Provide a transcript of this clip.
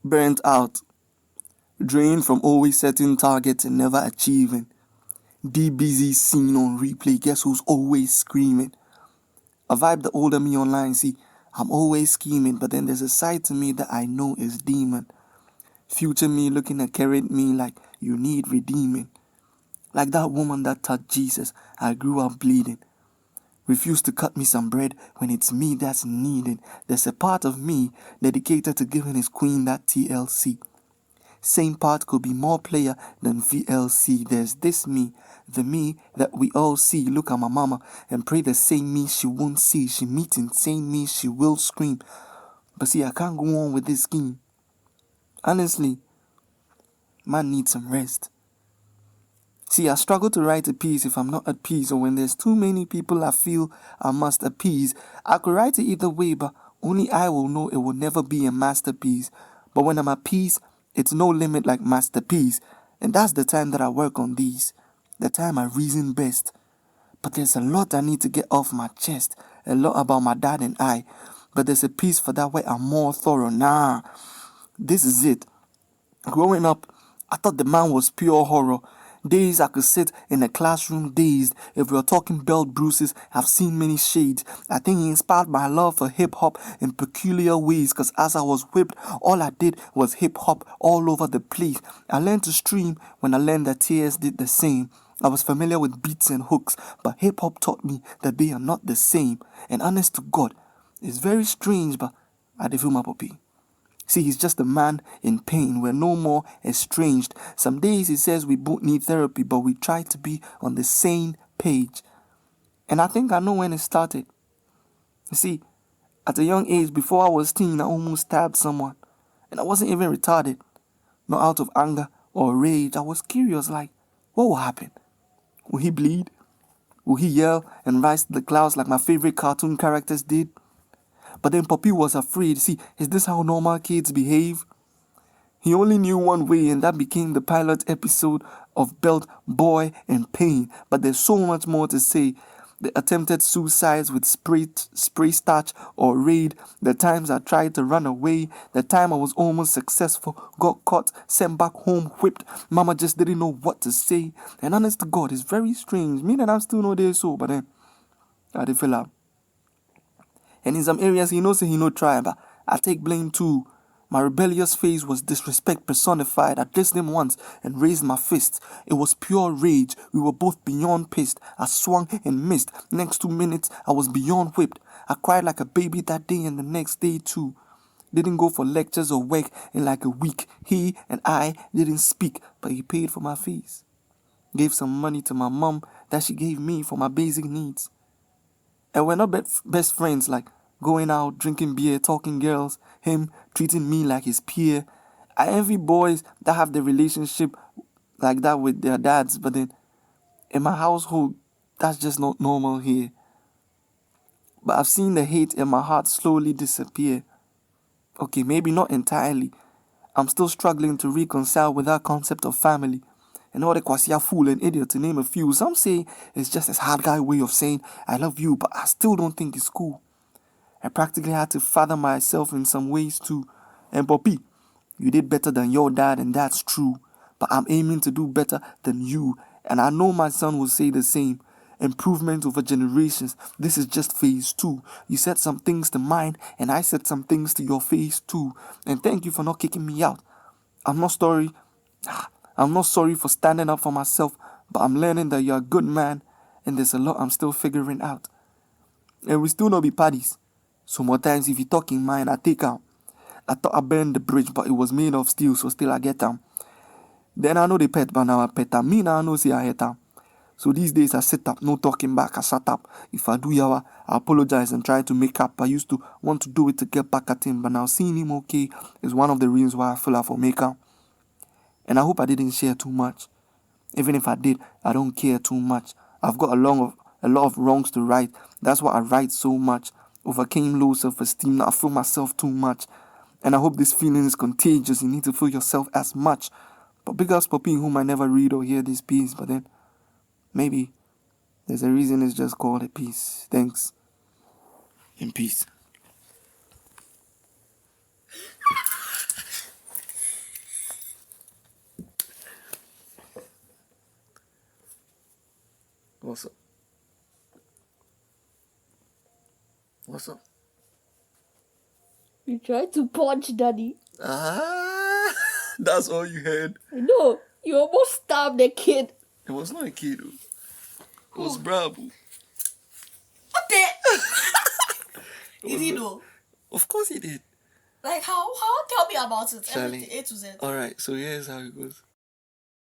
Burnt out. Drained from always setting targets and never achieving. DBZ scene on replay, guess who's always screaming? A vibe the older me online, see, I'm always scheming, but then there's a side to me that I know is demon. Future me looking at current me like you need redeeming. Like that woman that touched Jesus, I grew up bleeding. Refused to cut me some bread when it's me that's needing. There's a part of me dedicated to giving his queen that TLC. Same part could be more player than VLC. There's this me, the me that we all see. Look at my mama and pray the same me she won't see. She meets insane me, she will scream. But see, I can't go on with this scheme. Honestly, man needs some rest. See, I struggle to write a piece if I'm not at peace, or when there's too many people I feel I must appease. I could write it either way, but only I will know it will never be a masterpiece. But when I'm at peace, it's no limit like masterpiece. And that's the time that I work on these. The time I reason best. But there's a lot I need to get off my chest. A lot about my dad and I. But there's a piece for that where I'm more thorough. Nah, this is it. Growing up, I thought the man was pure horror. Days I could sit in a classroom dazed. If we are talking belt bruises, I've seen many shades. I think he inspired my love for hip-hop in peculiar ways, cause as I was whipped, all I did was hip-hop all over the place. I learned to stream when I learned that tears did the same. I was familiar with beats and hooks, but hip-hop taught me that they are not the same. And honest to God, it's very strange, but I did feel my puppy. See, he's just a man in pain. We're no more estranged. Some days he says we both need therapy, but we try to be on the same page. And I think I know when it started. You see, at a young age, before I was teen, I almost stabbed someone. And I wasn't even retarded. Not out of anger or rage. I was curious, like, what will happen? Will he bleed? Will he yell and rise to the clouds like my favorite cartoon characters did? But then Poppy was afraid. See, is this how normal kids behave? He only knew one way, and that became the pilot episode of Belt, Boy, and Pain. But there's so much more to say. The attempted suicides with spray starch or raid, the times I tried to run away, the time I was almost successful, got caught, sent back home, whipped. Mama just didn't know what to say. And honest to God, it's very strange. Me and I'm still not there, so, but then I did feel up. And in some areas, he knows he no try, but I take blame too. My rebellious phase was disrespect personified. I dissed him once and raised my fist. It was pure rage. We were both beyond pissed. I swung and missed. Next 2 minutes, I was beyond whipped. I cried like a baby that day and the next day too. Didn't go for lectures or work in like a week. He and I didn't speak, but he paid for my fees. Gave some money to my mom that she gave me for my basic needs. And we're not best friends, like going out, drinking beer, talking girls, him treating me like his peer. I envy boys that have the relationship like that with their dads, but then in my household, that's just not normal here. But I've seen the hate in my heart slowly disappear. Okay, maybe not entirely. I'm still struggling to reconcile with that concept of family. And all the Kwasia fool and idiot to name a few. Some say it's just a hard guy way of saying I love you, but I still don't think it's cool. I practically had to fathom myself in some ways too. And Poppy, you did better than your dad, and that's true. But I'm aiming to do better than you, and I know my son will say the same. Improvement over generations. This is just phase 2. You said some things to mine, and I said some things to your face too. And thank you for not kicking me out. I'm not sorry for standing up for myself, but I'm learning that you're a good man, and there's a lot I'm still figuring out. And we still not be parties. So more times if you talk in mine, I take out. I thought I burned the bridge, but it was made of steel, so still I get them. Then I know the pet, but now I pet them. Me now I know see I hate them. So these days I sit up, no talking back, I shut up. If I do yawa, I apologize and try to make up. I used to want to do it to get back at him, but now seeing him okay is one of the reasons why I feel like for make up. And I hope I didn't share too much. Even if I did, I don't care too much. I've got a lot of wrongs to right. That's why I write so much. Overcame low self-esteem. Now I feel myself too much. And I hope this feeling is contagious. You need to feel yourself as much. But big ups Poppy, who might never read or hear this piece. But then, maybe there's a reason it's just called a piece. Thanks. In peace. What's up? What's up? You tried to punch Daddy. Ah, that's all you heard. No, you almost stabbed the kid. It was not a kid, though. It was Bravo. What the? Did he know? Of course he did. Like how? Tell me about it. Charlie. Everything A to Z. Alright, so here's how it goes.